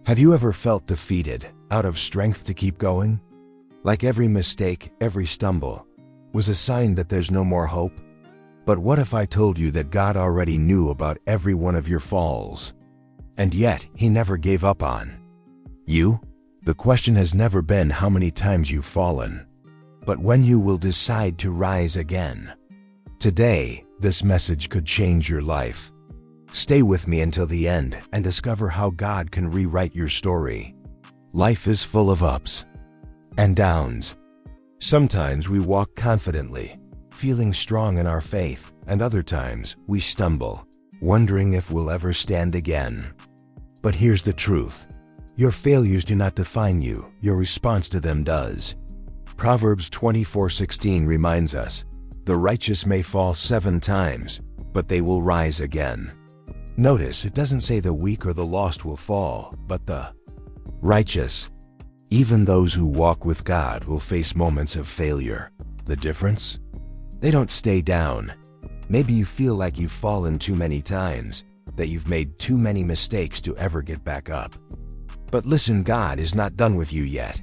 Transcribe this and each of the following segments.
Have you ever felt defeated, out of strength to keep going? Like every mistake, every stumble, was a sign that there's no more hope? But what if I told you that God already knew about every one of your falls? And yet, He never gave up on you? The question has never been how many times you've fallen, but when you will decide to rise again. Today, this message could change your life. Stay with me until the end and discover how God can rewrite your story. Life is full of ups and downs. Sometimes we walk confidently, feeling strong in our faith, and other times we stumble, wondering if we'll ever stand again. But here's the truth. Your failures do not define you, your response to them does. Proverbs 24:16 reminds us, "The righteous may fall 7 times, but they will rise again." Notice, it doesn't say the weak or the lost will fall, but the righteous. Even those who walk with God will face moments of failure. The difference? They don't stay down. Maybe you feel like you've fallen too many times, that you've made too many mistakes to ever get back up. But listen, God is not done with you yet.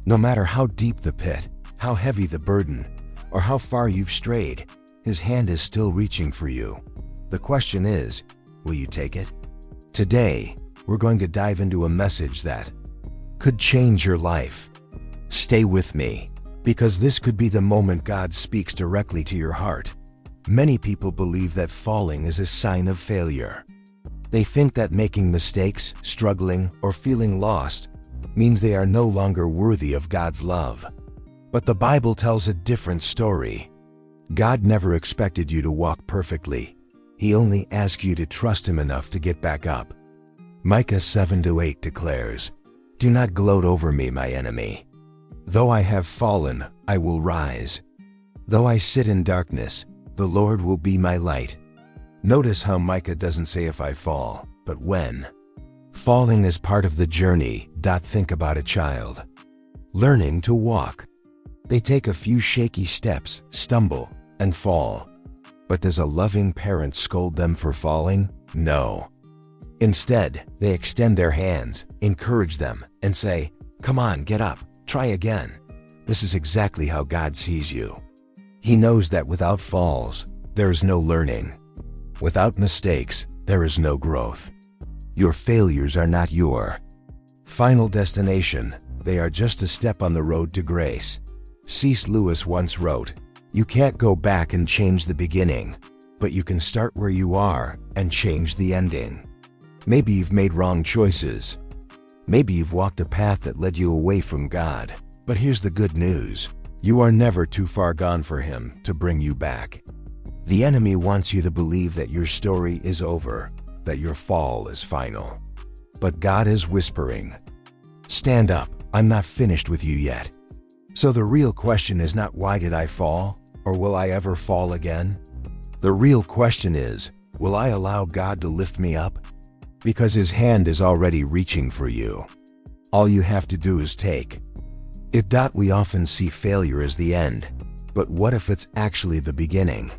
No matter how deep the pit, how heavy the burden, or how far you've strayed, His hand is still reaching for you. The question is, will you take it? Today, we're going to dive into a message that could change your life. Stay with me, because this could be the moment God speaks directly to your heart. Many people believe that falling is a sign of failure. They think that making mistakes, struggling, or feeling lost means they are no longer worthy of God's love. But the Bible tells a different story. God never expected you to walk perfectly. He only asks you to trust Him enough to get back up. Micah 7:8 declares, "Do not gloat over me, my enemy. Though I have fallen, I will rise. Though I sit in darkness, the Lord will be my light." Notice how Micah doesn't say if I fall, but when. Falling is part of the journey. Think about a child learning to walk. They take a few shaky steps, stumble, and fall. But does a loving parent scold them for falling? No. Instead, they extend their hands, encourage them, and say, "Come on, get up, try again." This is exactly how God sees you. He knows that without falls, there is no learning. Without mistakes, there is no growth. Your failures are not your final destination. They are just a step on the road to grace. C.S. Lewis once wrote, "You can't go back and change the beginning, but you can start where you are and change the ending." Maybe you've made wrong choices. Maybe you've walked a path that led you away from God. But here's the good news. You are never too far gone for Him to bring you back. The enemy wants you to believe that your story is over, that your fall is final. But God is whispering, "Stand up, I'm not finished with you yet." So the real question is not why did I fall, or will I ever fall again? The real question is, will I allow God to lift me up? Because His hand is already reaching for you. All you have to do is take it. We often see failure as the end, but what if it's actually the beginning?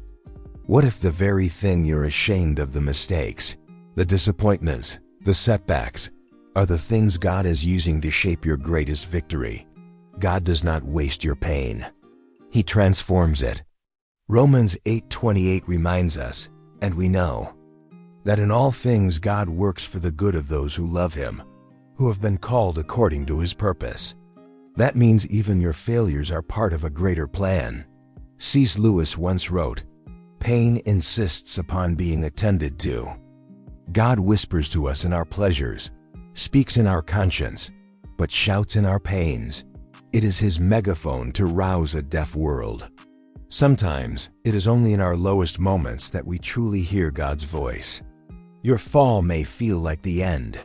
What if the very thing you're ashamed of, the mistakes, the disappointments, the setbacks, are the things God is using to shape your greatest victory? God does not waste your pain. He transforms it. Romans 8:28 reminds us, and we know, that in all things God works for the good of those who love Him, who have been called according to His purpose. That means even your failures are part of a greater plan. C.S. Lewis once wrote, "Pain insists upon being attended to." God whispers to us in our pleasures, speaks in our conscience, but shouts in our pains. It is His megaphone to rouse a deaf world. Sometimes, it is only in our lowest moments that we truly hear God's voice. Your fall may feel like the end,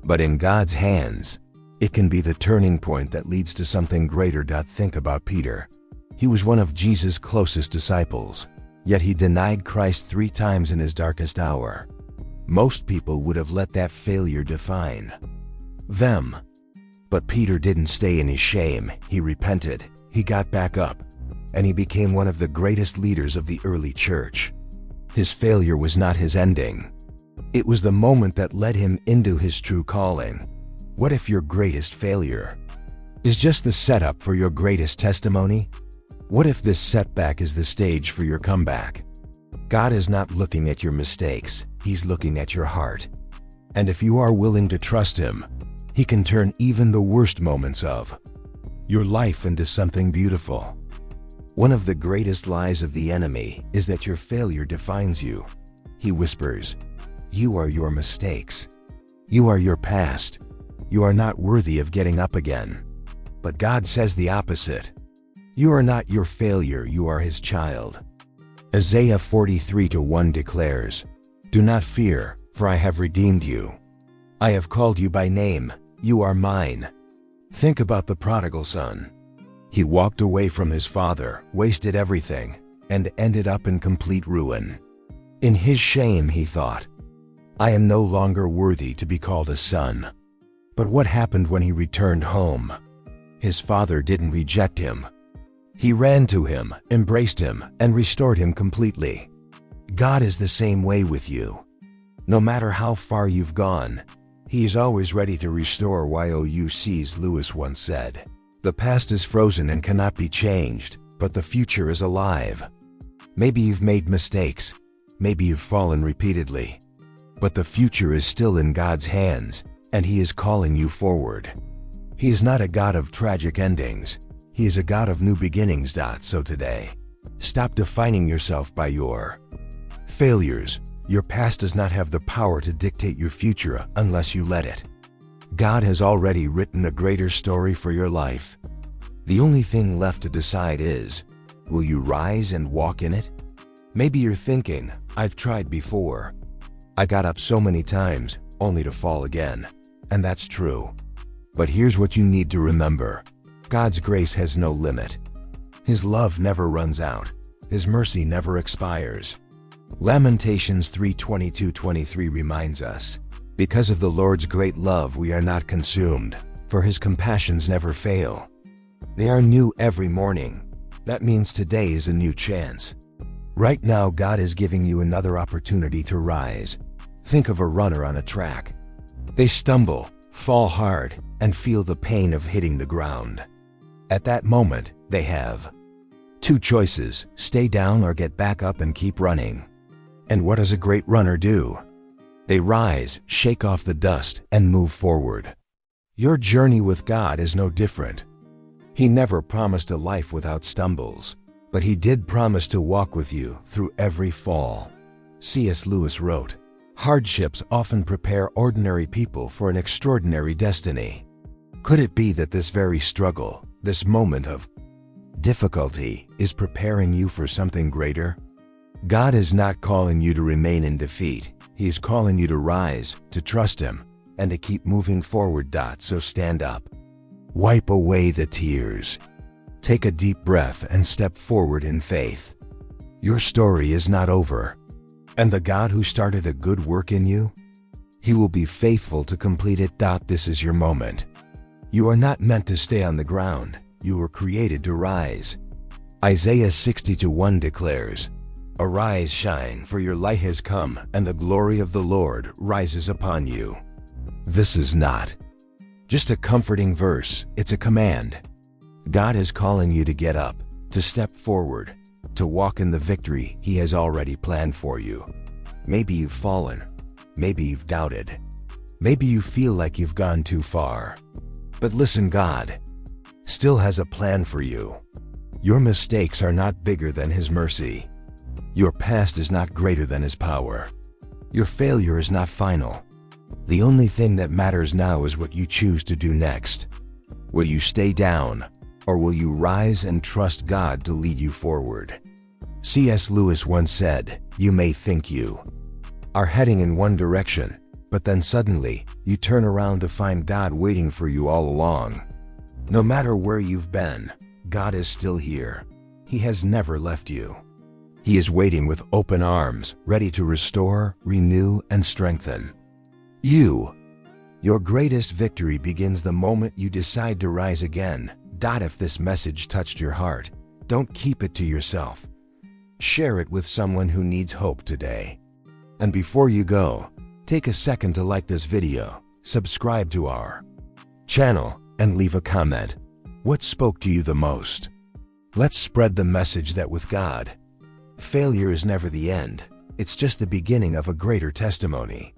but in God's hands, it can be the turning point that leads to something greater. Think about Peter. He was one of Jesus' closest disciples, yet he denied Christ 3 times in his darkest hour. Most people would have let that failure define them. But Peter didn't stay in his shame. He repented, he got back up, and he became one of the greatest leaders of the early church. His failure was not his ending. It was the moment that led him into his true calling. What if your greatest failure is just the setup for your greatest testimony? What if this setback is the stage for your comeback? God is not looking at your mistakes, He's looking at your heart. And if you are willing to trust Him, He can turn even the worst moments of your life into something beautiful. One of the greatest lies of the enemy is that your failure defines you. He whispers, "You are your mistakes. You are your past. You are not worthy of getting up again." But God says the opposite. You are not your failure, you are His child. Isaiah 43:1 declares, "Do not fear, for I have redeemed you. I have called you by name, you are mine." Think about the prodigal son. He walked away from his father, wasted everything, and ended up in complete ruin. In his shame, he thought, "I am no longer worthy to be called a son." But what happened when he returned home? His father didn't reject him. He ran to him, embraced him, and restored him completely. God is the same way with you. No matter how far you've gone, He is always ready to restore you. C.S. Lewis once said, "The past is frozen and cannot be changed, but the future is alive." Maybe you've made mistakes, maybe you've fallen repeatedly, but the future is still in God's hands, and He is calling you forward. He is not a God of tragic endings, He is a God of new beginnings. So today, stop defining yourself by your failures. Your past does not have the power to dictate your future unless you let it. God has already written a greater story for your life. The only thing left to decide is, will you rise and walk in it? Maybe you're thinking, "I've tried before. I got up so many times, only to fall again." And that's true. But here's what you need to remember. God's grace has no limit. His love never runs out. His mercy never expires. Lamentations 3:22-23 reminds us, "Because of the Lord's great love we are not consumed, for His compassions never fail. They are new every morning." That means today is a new chance. Right now God is giving you another opportunity to rise. Think of a runner on a track. They stumble, fall hard, and feel the pain of hitting the ground. At that moment, they have two choices: stay down or get back up and keep running. And what does a great runner do? They rise, shake off the dust, and move forward. Your journey with God is no different. He never promised a life without stumbles, but He did promise to walk with you through every fall. C.S. Lewis wrote, "Hardships often prepare ordinary people for an extraordinary destiny." Could it be that this very struggle, this moment of difficulty, is preparing you for something greater? God is not calling you to remain in defeat. He is calling you to rise, to trust Him, and to keep moving forward. So stand up. Wipe away the tears. Take a deep breath and step forward in faith. Your story is not over. And the God who started a good work in you, He will be faithful to complete it. This is your moment. You are not meant to stay on the ground. You were created to rise. Isaiah 60:1 declares, "Arise, shine, for your light has come, and the glory of the Lord rises upon you." This is not just a comforting verse, it's a command. God is calling you to get up, to step forward, to walk in the victory He has already planned for you. Maybe you've fallen, maybe you've doubted, maybe you feel like you've gone too far. But listen, God still has a plan for you. Your mistakes are not bigger than His mercy. Your past is not greater than His power. Your failure is not final. The only thing that matters now is what you choose to do next. Will you stay down, or will you rise and trust God to lead you forward? C.S. Lewis once said, "You may think you are heading in one direction, but then suddenly, you turn around to find God waiting for you all along." No matter where you've been, God is still here. He has never left you. He is waiting with open arms, ready to restore, renew, and strengthen you. Your greatest victory begins the moment you decide to rise again. If this message touched your heart, don't keep it to yourself. Share it with someone who needs hope today. And before you go, take a second to like this video, subscribe to our channel, and leave a comment. What spoke to you the most? Let's spread the message that with God, failure is never the end. It's just the beginning of a greater testimony.